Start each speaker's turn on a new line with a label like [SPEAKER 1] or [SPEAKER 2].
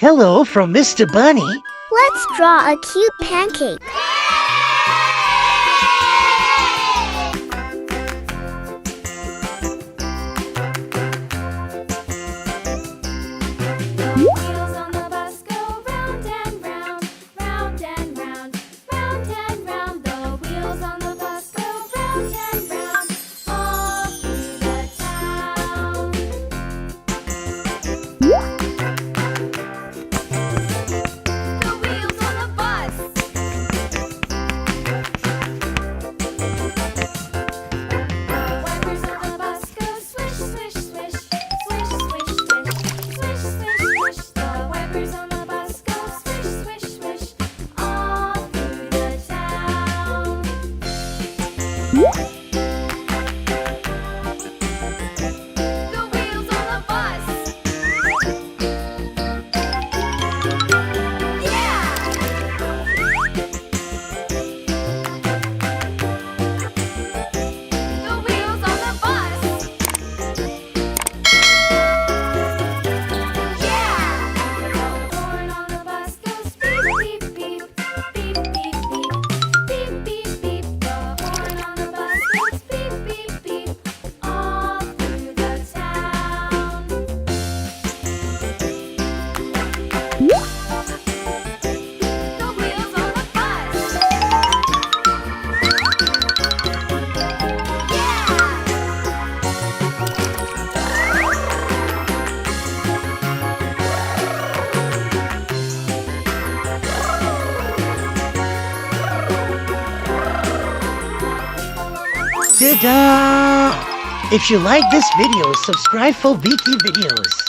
[SPEAKER 1] Hello from Mr. Bunny.
[SPEAKER 2] Let's draw a cute pancake.
[SPEAKER 3] Wheels on the bus go round and round, round and round, round and round. The wheels on the bus go round and round, all through the town. The wheels on the bus. The wipers on the bus go swish, swish, swish, swish, swish, swish, swish, swish, swish. The wipers on the bus go swish, swish, swish, all through the town. The wheels on the bus. Yeah! The wheels on the bus. Yeah! The horn on the bus goes beep, beep, beep, beep, beep, beep, beep, beep, beep. The horn on the bus goes beep, beep, beep, all through the town. The wheels on the bus.
[SPEAKER 1] Ta-da! If you like this video, subscribe for weekly videos.